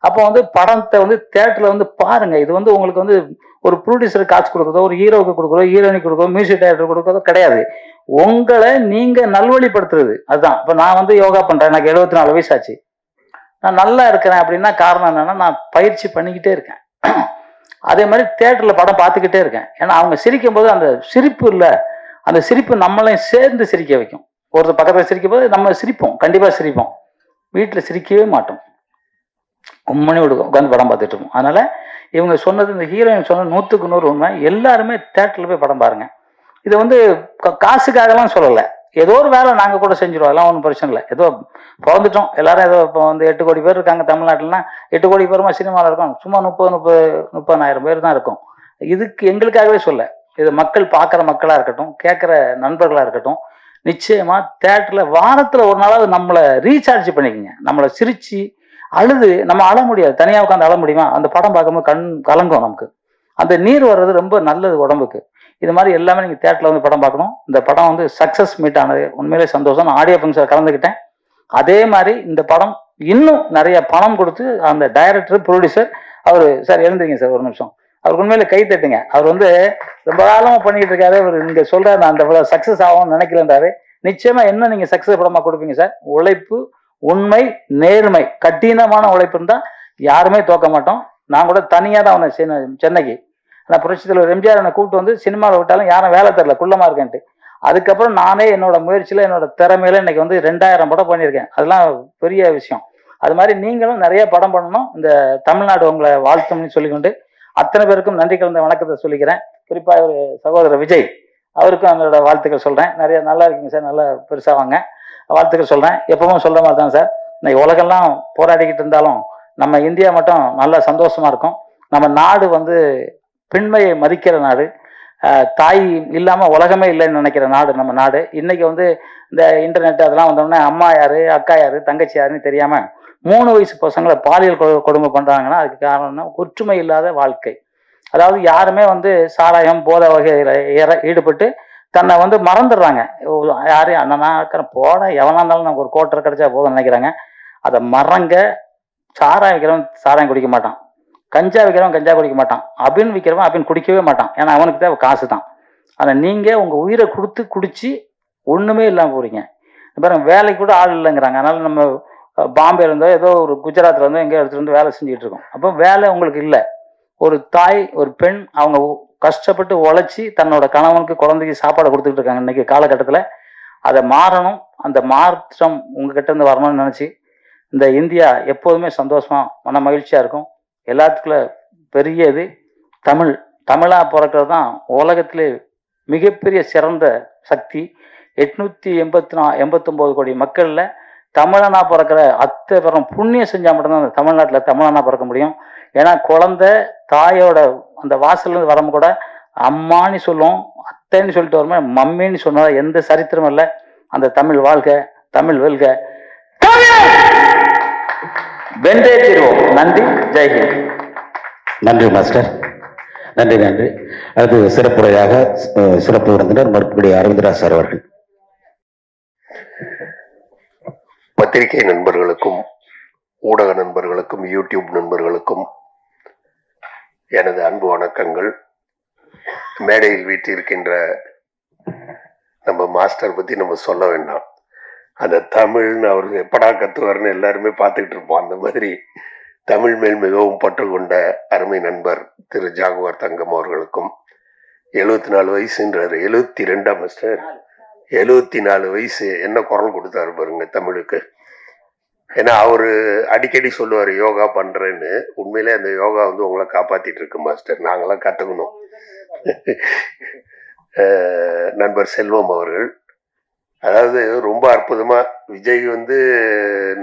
அப்போ வந்து படத்தை வந்து தேட்டரில் வந்து பாருங்க. இது வந்து உங்களுக்கு வந்து ஒரு ப்ரொடியூசருக்கு காசு கொடுக்குறதோ, ஒரு ஹீரோவுக்கு கொடுக்குறதோ, ஹீரோயினுக்கு கொடுக்குறதோ, மியூசிக் டைரக்டர் கொடுக்குறதோ கிடையாது. உங்களை நீங்கள் நல்வழிப்படுத்துறது. அதுதான். இப்போ நான் வந்து யோகா பண்ணுறேன். எனக்கு 74 வயசாச்சு. நான் நல்லா இருக்கிறேன் அப்படின்னா காரணம் என்னன்னா, நான் பயிற்சி பண்ணிக்கிட்டே இருக்கேன். அதே மாதிரி தேட்டரில் படம் பார்த்துக்கிட்டே இருக்கேன். ஏன்னா அவங்க சிரிக்கும் போது அந்த சிரிப்பு இல்லை, அந்த சிரிப்பு நம்மளையும் சேர்ந்து சிரிக்க வைக்கும். ஒருத்தர் பக்கத்தில் சிரிக்கும் போது நம்ம சிரிப்போம், கண்டிப்பாக சிரிப்போம். வீட்டில் சிரிக்கவே மாட்டோம். உண்மனே உட்காந்து படம் பார்த்துட்டு இருக்கோம். அதனால இவங்க சொன்னது, இந்த ஹீரோயின் சொன்னது 100க்கு 100 உண்மை. எல்லாருமே தேட்டரில் போய் படம் பாருங்க. இதை வந்து காசுக்காகலாம் சொல்லலை. ஏதோ ஒரு வேலை நாங்கள் கூட செஞ்சிருவோம். அதெல்லாம் ஒன்றும் பிரச்சனை இல்லை. ஏதோ பிறந்துட்டோம் எல்லாரும். ஏதோ இப்போ வந்து 8 கோடி பேர் இருக்காங்க தமிழ்நாட்டில்னா, 8 கோடி பேருமா சினிமாவில் இருக்கும்? சும்மா 30,000 பேர் தான் இருக்கும். இதுக்கு எங்களுக்காகவே சொல்ல, இது மக்கள் பார்க்குற மக்களாக இருக்கட்டும், கேட்குற நண்பர்களாக இருக்கட்டும், நிச்சயமா தேட்டர்ல வாரத்துல ஒரு நாளாவது நம்மளை ரீசார்ஜ் பண்ணிக்கங்க. நம்மளை சிரிச்சு அழுது நம்ம அழ முடியாது, தனியாக உட்காந்து அழ முடியுமா? அந்த படம் பார்க்கும்போது கண் கலங்கும் நமக்கு. அந்த நீர் வர்றது ரொம்ப நல்லது உடம்புக்கு. இது மாதிரி எல்லாமே நீங்க தேட்டர்ல வந்து படம் பார்க்கணும். இந்த படம் வந்து சக்சஸ் மீட் ஆனது உண்மையிலே சந்தோஷம். நான் ஆடியோ ஃபங்க்ஷன் கலந்துக்கிட்டேன். அதே மாதிரி இந்த படம் இன்னும் நிறைய பணம் கொடுத்து அந்த டைரக்டர் ப்ரொடியூசர் அவரு சார் எழுந்துங்க சார் ஒரு நிமிஷம், அவருக்கு உண்மையில கை தட்டுங்க. அவர் வந்து ரொம்ப காலமா பண்ணிட்டு இருக்காரு. அவர் நீங்க சொல்ற அந்த சக்சஸ் ஆகும்னு நினைக்கலன்றாரு. நிச்சயமா என்ன நீங்க சக்சஸ் படமா கொடுப்பீங்க சார். உழைப்பு, உண்மை, நேர்மை, கடினமான உழைப்பு இருந்தா யாருமே தோக்க மாட்டோம். நான் கூட தனியா தான் வந்தேன் சென்னைக்கு. நான் புரட்சி தலைவர் எம்ஜிஆர் என்னை கூப்பிட்டு வந்து சினிமாவில் விட்டாலும் யாரும் வேலை தரல, குள்ளமா இருக்கேன்ட்டு. அதுக்கப்புறம் நானே என்னோட முயற்சியில என்னோட திறமையில இன்னைக்கு வந்து 2000 படம் பண்ணியிருக்கேன். அதெல்லாம் பெரிய விஷயம். அது மாதிரி நீங்களும் நிறைய படம் பண்ணணும். இந்த தமிழ்நாடு உங்களை வாழ்த்தும்னு சொல்லிக்கொண்டு அத்தனை பேருக்கும் நன்றி கலந்த வணக்கத்தை சொல்லிக்கிறேன். குறிப்பா ஒரு சகோதரர் விஜய், அவருக்கும் அவங்களோட வாழ்த்துக்கள் சொல்றேன். நிறைய நல்லா இருக்கீங்க சார், நல்லா பெருசா வாங்க, வாழ்த்துக்கள் சொல்றேன். எப்பவும் சொல்ற மாதிரி தான் சார், இன்னைக்கு உலகெல்லாம் போராடிக்கிட்டு இருந்தாலும் நம்ம இந்தியா மட்டும் நல்லா சந்தோஷமா இருக்கும். நம்ம நாடு வந்து பெண்மையை மதிக்கிற நாடு, தாய் இல்லாம உலகமே இல்லைன்னு நினைக்கிற நாடு நம்ம நாடு. இன்னைக்கு வந்து இந்த இன்டர்நெட் அதெல்லாம் வந்தோடனே அம்மா யாரு, அக்கா யாரு, தங்கச்சி யாருன்னு தெரியாம 3 வயசு பசங்களை பாலியல் கொடுமை பண்றாங்கன்னா அதுக்கு காரணம் ஒற்றுமை இல்லாத வாழ்க்கை. அதாவது யாருமே வந்து சாராயம் போதை வகையில ஈடுபட்டு தன்னை வந்து மறந்துடுறாங்க. யாரு அண்ணனா இருக்கிறேன் போட எவனா இருந்தாலும் நமக்கு ஒரு கோட்டரை கிடைச்சா போதும்னு நினைக்கிறாங்க. அதை மறங்க. சாராயம் விற்கிறவன் சாராயம் குடிக்க மாட்டான், கஞ்சா விற்கிறவன் கஞ்சா குடிக்க மாட்டான், அபின் விற்கிறவன் அபின் குடிக்கவே மாட்டான். ஏன்னா அவனுக்கு தேவை காசு தான். அதை நீங்க உங்க உயிரை கொடுத்து குடிச்சு ஒண்ணுமே இல்லாம போறீங்க. பாருங்க, வேலைக்கு கூட ஆள் இல்லைங்கிறாங்க. அதனால நம்ம பாம்பேல இருந்தோ ஏதோ ஒரு குஜராத்ல இருந்தோ எங்கேயோ எடுத்துட்டு வந்து வேலை செஞ்சுட்டு இருக்கோம். அப்போ வேலை உங்களுக்கு இல்லை. ஒரு தாய், ஒரு பெண், அவங்க கஷ்டப்பட்டு உழைச்சி தன்னோட கணவனுக்கு குழந்தைக்கு சாப்பாடு கொடுத்துட்டு இருக்காங்க இன்னைக்கு காலகட்டத்தில். அதை மாறணும். அந்த மாற்றம் உங்ககிட்ட இருந்து வரணும்னு நினைச்சு இந்த இந்தியா எப்போதுமே சந்தோஷமா மன மகிழ்ச்சியா இருக்கும். எல்லாத்துக்குள்ள பெரிய இது தமிழா பிறக்கிறது தான் உலகத்திலே மிகப்பெரிய சிறந்த சக்தி. 889 கோடி மக்கள்ல தமிழனா பிறக்கிற அத்தை பேரும் புண்ணியம் செஞ்சா மட்டும்தான் அந்த தமிழ்நாட்டில் தமிழனா பிறக்க முடியும். ஏன்னா குழந்தை தாயோட அந்த வாசல்ல இருந்து வரம்பு கூட அம்மான்னு சொல்லுவோம், அத்தைன்னு சொல்லிட்டு வருமே, மம்மின்னு சொன்னதா எந்த சரித்திரமும் இல்லை. அந்த தமிழ் வாழ்க, தமிழ் வெல்க, வென்றே தீர்வோம். நன்றி, ஜெய்ஹிந்த். நன்றி மாஸ்டர், நன்றி நன்றி. அடுத்து சிறப்புரையாக சிறப்பு விருந்தினர் மறுபடி அரவிந்தராஜ் சார் அவர்கள். பத்திரிகை நண்பர்களுக்கும், ஊடக நண்பர்களுக்கும், யூடியூப் நண்பர்களுக்கும் எனது அன்பு வணக்கங்கள். மேடையில் வீட்டிருக்கின்ற நம்ம மாஸ்டர் பத்தி நம்ம சொல்ல வேண்டாம். அந்த தமிழ்னு அவரு எப்படா கத்துவார்னு எல்லாருமே பார்த்துக்கிட்டு இருப்போம். அந்த மாதிரி தமிழ் மேல் மிகவும் பற்று கொண்ட அருமை நண்பர் திரு ஜாகுவார் தங்கம் அவர்களுக்கும், 74 வயசுன்றாரு, 72 மாஸ்டர், 74 வயசு, என்ன குரல் கொடுத்தாரு பாருங்க தமிழுக்கு. ஏன்னா அவரு அடிக்கடி சொல்லுவாரு யோகா பண்றேன்னு. உண்மையிலே அந்த யோகா வந்து உங்களை காப்பாத்திட்டு இருக்கு மாஸ்டர், நாங்களாம் கத்துக்கணும். நண்பர் செல்வம் அவர்கள், அதாவது ரொம்ப அற்புதமா விஜய் வந்து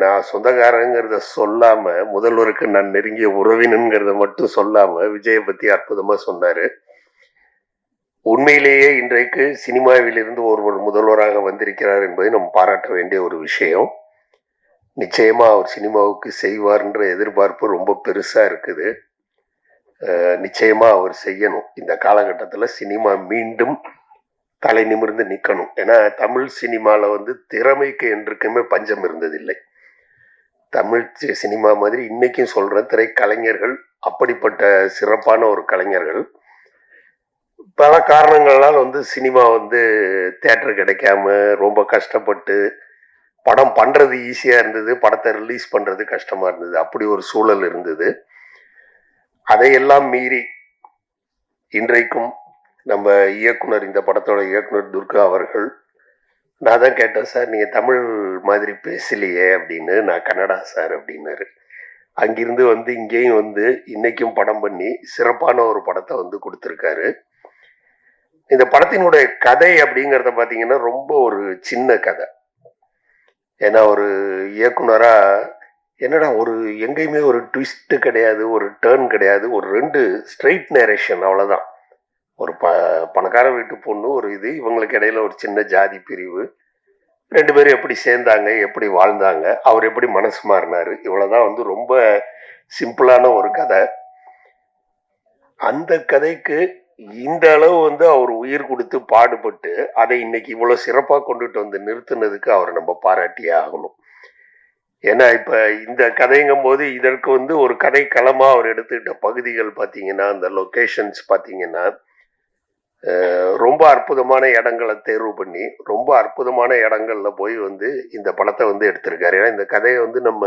நான் சொந்தக்காரங்கிறத சொல்லாம, முதல்வருக்கு நான் நெருங்கிய உறவினங்கிறத மட்டும் சொல்லாம விஜயை பத்தி அற்புதமா சொன்னாரு. உண்மையிலேயே இன்றைக்கு சினிமாவிலிருந்து ஒருவர் முதல்வராக வந்திருக்கிறார் என்பதை நம்ம பாராட்ட வேண்டிய ஒரு விஷயம். நிச்சயமா அவர் சினிமாவுக்கு செய்வார்ன்ற எதிர்பார்ப்பு ரொம்ப பெருசா இருக்குது. நிச்சயமா அவர் செய்யணும். இந்த காலகட்டத்தில் சினிமா மீண்டும் தலை நிமிர்ந்து நிற்கணும். ஏன்னா தமிழ் சினிமாவில் வந்து திறமைக்கு என்றைக்குமே பஞ்சம் இருந்ததில்லை. தமிழ் சினிமா மாதிரி இன்னைக்கும் சொல்ற திரைக்கலைஞர்கள் அப்படிப்பட்ட சிறப்பான ஒரு கலைஞர்கள். பல காரணங்களால் வந்து சினிமா வந்து தியேட்டர் கிடைக்காம ரொம்ப கஷ்டப்பட்டு, படம் பண்றது ஈஸியா இருந்தது, படத்தை ரிலீஸ் பண்றது கஷ்டமா இருந்தது. அப்படி ஒரு சூழல் இருந்தது. அதையெல்லாம் மீறி இன்றைக்கும் நம்ம இயக்குனர், இந்த படத்தோட இயக்குனர் துர்கா அவர்கள், நான் தான் கேட்டேன், சார் நீங்க தமிழ் மாதிரி பேசலையே அப்படின்னு. நான் கன்னடா சார் அப்படின்னாரு. அங்கிருந்து வந்து இங்கேயும் வந்து இன்னைக்கும் படம் பண்ணி சிறப்பான ஒரு படத்தை வந்து கொடுத்துருக்காரு. இந்த படத்தினுடைய கதை அப்படிங்கிறத பார்த்தீங்கன்னா ரொம்ப ஒரு சின்ன கதை. ஏன்னா ஒரு இயக்குனரா என்னடா ஒரு எங்கேயுமே ஒரு ட்விஸ்ட் கிடையாது, ஒரு டேர்ன் கிடையாது, ஒரு 2 ஸ்ட்ரெயிட் நேரேஷன், அவ்வளோதான். ஒரு பணக்கார வீட்டு பொண்ணு, ஒரு இது, இவங்களுக்கு இடையில ஒரு சின்ன ஜாதி பிரிவு, 2 பேரும் எப்படி சேர்ந்தாங்க, எப்படி வாழ்ந்தாங்க, அவர் எப்படி மனசு மாறினாரு, இவ்வளவுதான் வந்து ரொம்ப சிம்பிளான ஒரு கதை. அந்த கதைக்கு இந்த அளவு வந்து அவர் உயிர் கொடுத்து பாடுபட்டு அதை இன்னைக்கு இவ்வளவு சிறப்பா கொண்டுட்டு வந்து நிறுத்தினதுக்கு அவரை நம்ம பாராட்டியே ஆகணும். ஏன்னா இப்ப இந்த கதைங்கும் போது இதற்கு வந்து ஒரு கதை களமா அவர் எடுத்துக்கிட்ட பகுதிகள் பாத்தீங்கன்னா, அந்த லொகேஷன்ஸ் பாத்தீங்கன்னா ரொம்ப அற்புதமான இடங்களை தேர்வு பண்ணி ரொம்ப அற்புதமான இடங்கள்ல போய் வந்து இந்த படத்தை வந்து எடுத்திருக்காரு. ஏன்னா இந்த கதையை வந்து நம்ம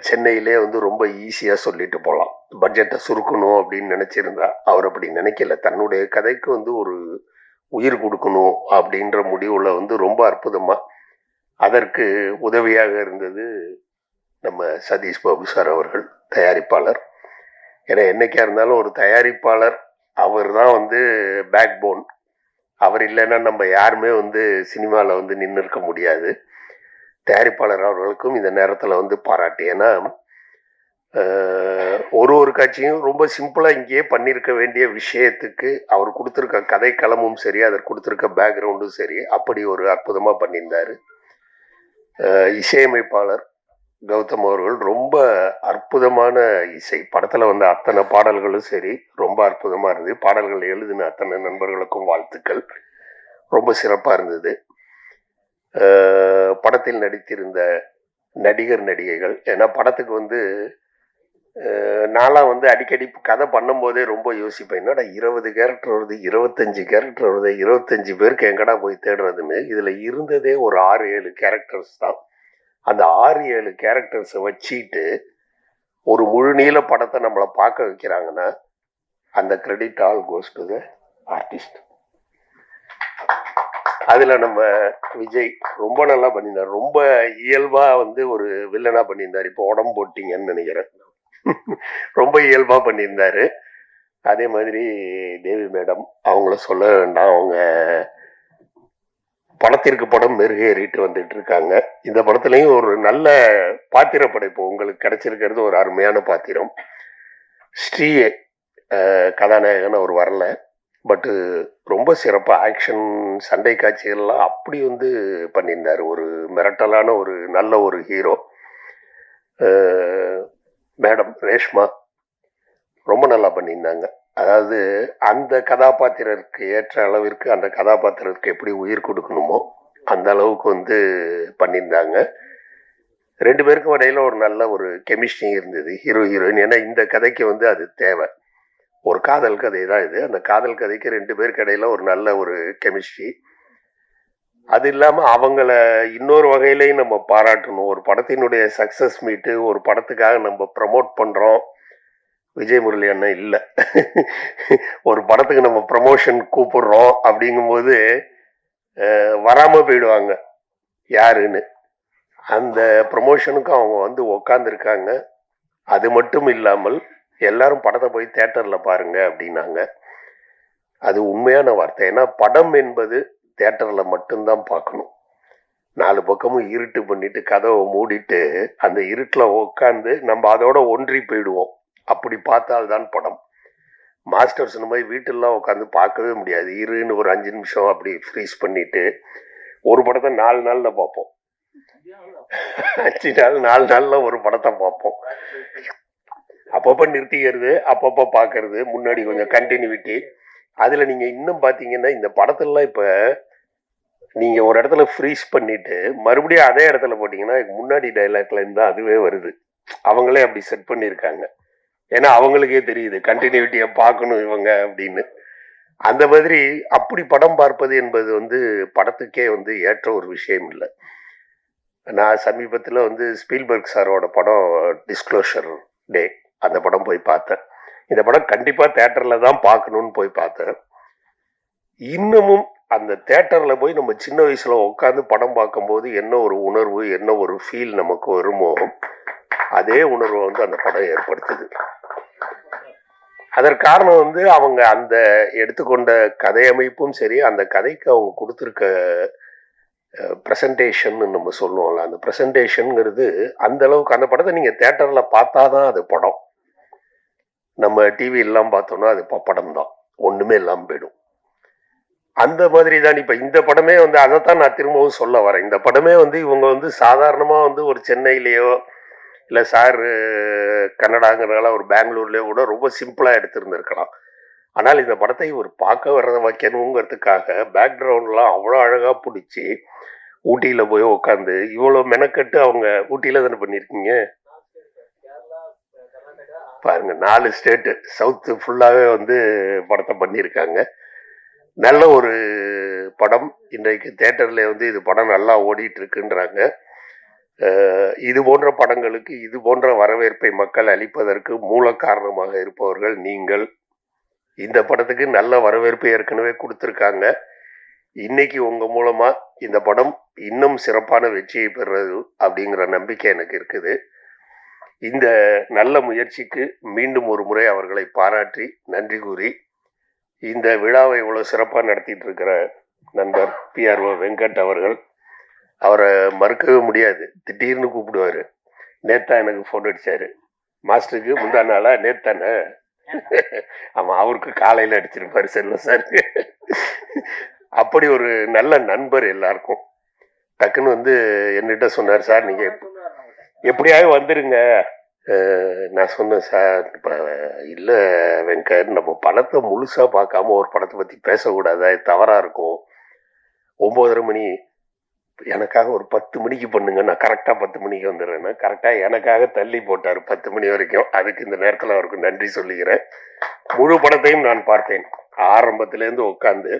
சென்னையிலே வந்து ரொம்ப ஈஸியா சொல்லிட்டு போகலாம். பட்ஜெட்டை சுருக்கணும் அப்படின்னு நினைச்சிருந்தா அவர் அப்படி நினைக்கல. தன்னுடைய கதைக்கு வந்து ஒரு உயிர் கொடுக்கணும் அப்படின்ற முடிவுல வந்து ரொம்ப அற்புதமா அதற்கு உதவியாக இருந்தது நம்ம சதீஷ் பாபு சார் அவர்கள், தயாரிப்பாளர். ஏன்னா என்னைக்கா இருந்தாலும் ஒரு தயாரிப்பாளர் அவர் தான் வந்து பேக் போன். அவர் இல்லைன்னா நம்ம யாருமே வந்து சினிமாவில் வந்து நின்று இருக்க முடியாது. தயாரிப்பாளர் அவர்களுக்கும் இந்த நேரத்தில் வந்து பாராட்டு. ஏன்னா ஒரு காட்சியும் ரொம்ப சிம்பிளாக இங்கேயே பண்ணியிருக்க வேண்டிய விஷயத்துக்கு அவர் கொடுத்துருக்க கதை களமும் சரி, அதற்கு கொடுத்துருக்க பேக்ரவுண்டும் சரி, அப்படி ஒரு அற்புதமாக பண்ணியிருந்தார். இசையமைப்பாளர் கௌதம் அவர்கள் ரொம்ப அற்புதமான இசை. படத்தில் வந்த அத்தனை பாடல்களும் சரி ரொம்ப அற்புதமாக இருந்தது. பாடல்கள் எழுதின அத்தனை நண்பர்களுக்கும் வாழ்த்துக்கள். ரொம்ப சிறப்பாக இருந்தது. படத்தில் நடித்திருந்த நடிகர் நடிகைகள், ஏன்னா படத்துக்கு வந்து நான்லாம் வந்து அடிக்கடி கதை பண்ணும்போதே ரொம்ப யோசிப்பேன், என்னடா 20 கேரக்டர் வருது, 25 கேரக்டர் வருது, 25 பேருக்கு எங்கடா போய் தேடுறதுன்னு. இதில் இருந்ததே ஒரு 6-7 கேரக்டர்ஸ் தான். அந்த 6-7 கேரக்டர்ஸை வச்சுட்டு ஒரு முழு நீள படத்தை நம்மளை பார்க்க வைக்கிறாங்கன்னா அந்த credit all goes to the artist. அதுல நம்ம விஜய் ரொம்ப நல்லா பண்ணியிருந்தார். ரொம்ப இயல்பா வந்து ஒரு வில்லனா பண்ணியிருந்தார். இப்போ உடம்பு போட்டீங்கன்னு நினைக்கிறேன். ரொம்ப இயல்பா பண்ணியிருந்தாரு. அதே மாதிரி தேவி மேடம், அவங்கள சொல்ல வேண்டாம். அவங்க படத்திற்கு படம் மெருகேறிட்டு வந்துட்டு இருக்காங்க. இந்த படத்துலயும் ஒரு நல்ல பாத்திர படைப்பு உங்களுக்கு கிடைச்சிருக்கிறது. ஒரு அருமையான பாத்திரம். ஸ்ரீ கதாநாயகன் அவர் வரல, பட்டு ரொம்ப சிறப்பாக ஆக்ஷன் சண்டை காட்சிகள்லாம் அப்படி வந்து பண்ணியிருந்தார். ஒரு மிரட்டலான ஒரு நல்ல ஒரு ஹீரோ. மேடம் ரேஷ்மா ரொம்ப நல்லா பண்ணியிருந்தாங்க. அதாவது அந்த கதாபாத்திரருக்கு ஏற்ற அளவிற்கு அந்த கதாபாத்திரருக்கு எப்படி உயிர் கொடுக்கணுமோ அந்த அளவுக்கு வந்து பண்ணியிருந்தாங்க. 2 பேருக்கும் இடையில ஒரு நல்ல ஒரு கெமிஸ்ட்ரி இருந்தது, ஹீரோ ஹீரோயின். ஏன்னா இந்த கதைக்கு வந்து அது தேவை. ஒரு காதல் கதை தான் இது. அந்த காதல் கதைக்கு 2 பேருக்கு இடையில ஒரு நல்ல ஒரு கெமிஸ்ட்ரி. அது இல்லாமல் அவங்கள இன்னொரு வகையிலையும் நம்ம பாராட்டணும். ஒரு படத்தினுடைய சக்ஸஸ் மீட்டு, ஒரு படத்துக்காக நம்ம ப்ரமோட் பண்ணுறோம். விஜய் முரளி அண்ணன் இல்லை, ஒரு படத்துக்கு நம்ம ப்ரமோஷன் கூப்பிடுறோம் அப்படிங்கும்போது வராமல் போயிடுவாங்க யாருன்னு. அந்த ப்ரமோஷனுக்கு அவங்க வந்து உக்காந்துருக்காங்க. அது மட்டும் இல்லாமல் எல்லாரும் படத்தை போய் தியேட்டரில் பாருங்க அப்படின்னாங்க. அது உண்மையான வார்த்தை. ஏன்னா படம் என்பது தியேட்டரில் மட்டும்தான் பார்க்கணும். 4 பக்கமும் இருட்டு பண்ணிட்டு கதவை மூடிட்டு அந்த இருட்டில் உட்காந்து நம்ம அதோட ஒன்றி போயிடுவோம். அப்படி பார்த்தால்தான் படம். மாஸ்டர் சொன்ன மாதிரி வீட்டிலலாம் உட்காந்து பார்க்கவே முடியாது. இருன்னு ஒரு 5 நிமிஷம் அப்படி ஃப்ரீஸ் பண்ணிட்டு ஒரு படத்தை 4 நாளில் பார்ப்போம். 5 நாள் 4 நாளில் ஒரு படத்தை பார்ப்போம். அப்பப்போ நிறுத்திக்கிறது, அப்பப்போ பார்க்கறது, முன்னாடி கொஞ்சம் கண்டினியூட்டி. அதில் நீங்கள் இன்னும் பார்த்தீங்கன்னா இந்த படத்துலலாம் இப்போ நீங்கள் ஒரு இடத்துல ஃப்ரீஸ் பண்ணிட்டு மறுபடியும் அதே இடத்துல போட்டிங்கன்னா முன்னாடி டைலாக்ல இருந்தால் அதுவே வருது. அவங்களே அப்படி செட் பண்ணியிருக்காங்க. ஏன்னா அவங்களுக்கே தெரியுது கண்டினியூட்டியை பார்க்கணும் இவங்க அப்படின்னு. அந்த மாதிரி அப்படி படம் பார்ப்பது என்பது வந்து படத்துக்கே வந்து ஏற்ற ஒரு விஷயம் இல்லை. நான் சமீபத்தில் வந்து ஸ்பீல்பர்க் சாரோட படம் டிஸ்க்ளோஷர் டே, அந்த படம் போய் பார்த்தேன். இந்த படம் கண்டிப்பாக தேட்டரில் தான் பார்க்கணுன்னு போய் பார்த்தேன். இன்னமும் அந்த தேட்டரில் போய் நம்ம சின்ன வயசில் உட்காந்து படம் பார்க்கும்போது என்ன ஒரு உணர்வு, என்ன ஒரு ஃபீல் நமக்கு வருமோ அதே உணர்வை வந்து அந்த படம் ஏற்படுத்துது. அதற்கு காரணம் வந்து அவங்க அந்த எடுத்துக்கொண்ட கதை அமைப்பும் சரி, அந்த கதைக்கு அவங்க கொடுத்துருக்க ப்ரெசன்டேஷன் நம்ம சொல்லுவோம்ல, அந்த ப்ரெசன்டேஷனுங்கிறது அந்த அளவுக்கு. அந்த படத்தை நீங்கள் தேட்டரில் பார்த்தா தான் அது படம். நம்ம டிவி எல்லாம் பார்த்தோம்னா அது படம் தான், ஒன்றுமே இல்லாமல் போயிடும். அந்த மாதிரி தான் இப்போ இந்த படமே வந்து அதைத்தான் நான் திரும்பவும் சொல்ல வரேன். இந்த படமே வந்து இவங்க வந்து சாதாரணமாக வந்து ஒரு சென்னையிலேயோ இல்லை சார் கன்னடாங்கிறனால ஒரு பெங்களூர்லேயோ கூட ரொம்ப சிம்பிளாக எடுத்திருந்துருக்கலாம். ஆனால் இந்த படத்தை ஒரு பார்க்க வர்றதை வைக்கணுங்கிறதுக்காக பேக்ரவுண்ட்லாம் அவ்வளோ அழகாக பிடிச்சி ஊட்டியில் போய் உட்காந்து இவ்வளோ மெனக்கட்டு அவங்க ஊட்டியில் தானே பண்ணியிருக்கீங்க பாருங்க. 4 ஸ்டேட்டு சவுத்து ஃபுல்லாகவே வந்து படத்தை பண்ணியிருக்காங்க. நல்ல ஒரு படம். இன்றைக்கு தேட்டரில் வந்து இது படம் நல்லா ஓடிட்டு இருக்குன்றாங்க. இது போன்ற படங்களுக்கு இது போன்ற வரவேற்பை மக்கள் அளிப்பதற்கு மூல காரணமாக இருப்பவர்கள் நீங்கள். இந்த படத்துக்கு நல்ல வரவேற்பு ஏற்கனவே கொடுத்துருக்காங்க. இன்னைக்கு உங்க மூலமா இந்த படம் இன்னும் சிறப்பான வெற்றியை பெறுறது அப்படிங்கிற நம்பிக்கை எனக்கு இருக்குது. இந்த நல்ல முயற்சிக்கு மீண்டும் ஒரு முறை அவர்களை பாராட்டி நன்றி கூறி, இந்த விழாவை இவ்வளவு சிறப்பாக நடத்திட்டு இருக்கிற நண்பர் PRO வெங்கட் அவர்கள், அவரை மறுக்கவே முடியாது. திடீர்னு கூப்பிடுவாரு. நேத்தா எனக்கு ஃபோன் அடிச்சாரு, மாஸ்டருக்கு முந்தா நாளா நேத்தானே. ஆமாம், அவருக்கு காலையில் அடிச்சிருப்பாரு செல்வம் சாருக்கு. அப்படி ஒரு நல்ல நண்பர் எல்லாருக்கும். டக்குன்னு வந்து என்கிட்ட சொன்னார், சார் நீங்கள் எப்படியாவது வந்துருங்க. நான் சொன்னேன், சார் இப்போ இல்லை வெங்கட், நம்ம படத்தை முழுசாக பார்க்காம ஒரு படத்தை பற்றி பேசக்கூடாது, அது தவறாக இருக்கும். 9:30 மணி எனக்காக ஒரு 10 மணிக்கு பண்ணுங்க, நான் கரெக்டாக 10 மணிக்கு வந்துடுறேன்னா கரெக்டாக எனக்காக தள்ளி போட்டார் 10 மணி வரைக்கும். அதுக்கு இந்த நேரத்தில் அவருக்கு நன்றி சொல்லிக்கிறேன். முழு படத்தையும் நான் பார்த்தேன் ஆரம்பத்திலேருந்து உட்காந்து.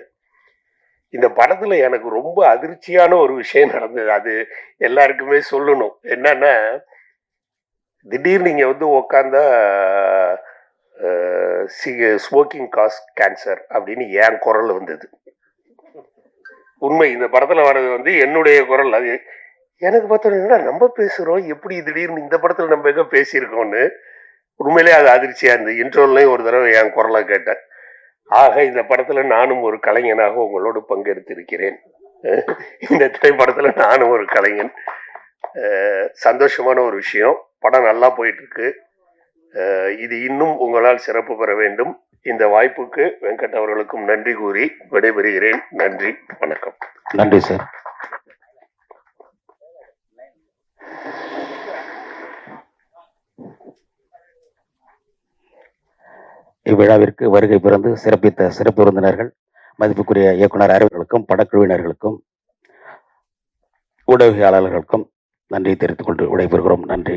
இந்த படத்தில் எனக்கு ரொம்ப அதிர்ச்சியான ஒரு விஷயம் நடந்தது, அது எல்லாருக்குமே சொல்லணும். என்னன்னா, திடீர்னு நீங்கள் வந்து உட்காந்தா ஸ்மோக்கிங் காஸ் கேன்சர் அப்படின்னு என் குரல் வந்தது. உண்மை, இந்த படத்தில் வர்றது வந்து என்னுடைய குரல். அது எனக்கு பார்த்தோன்னா நம்ம பேசுகிறோம், எப்படி திடீர்னு இந்த படத்தில் நம்ம எங்கே பேசியிருக்கோம்னு உண்மையிலே அது அதிர்ச்சியாக இருந்தது. இன்ட்ரோல்லையும் ஒரு தடவை என் குரலை கேட்டேன். ஆக இந்த படத்தில் நானும் ஒரு கலைஞனாக உங்களோடு பங்கெடுத்திருக்கிறேன். இந்த திரைப்படத்தில் நானும் ஒரு கலைஞன். சந்தோஷமான ஒரு விஷயம். படம் நல்லா போயிட்டுருக்கு. இது இன்னும் உங்களால் சிறப்பு பெற வேண்டும். இந்த வாய்ப்புக்கு வெங்கட் அவர்களுக்கும் நன்றி கூறி விடைபெறுகிறேன். நன்றி, வணக்கம். நன்றி சார். இவ்விழாவிற்கு வருகை பிறந்து சிறப்பித்த சிறப்பு விருந்தினர்கள், மதிப்புக்குரிய இயக்குனர் அறிவர்களுக்கும் படக்குழுவினர்களுக்கும் ஊடகவியலாளர்களுக்கும் நன்றி தெரிவித்துக் கொண்டு விடைபெறுகிறோம். நன்றி.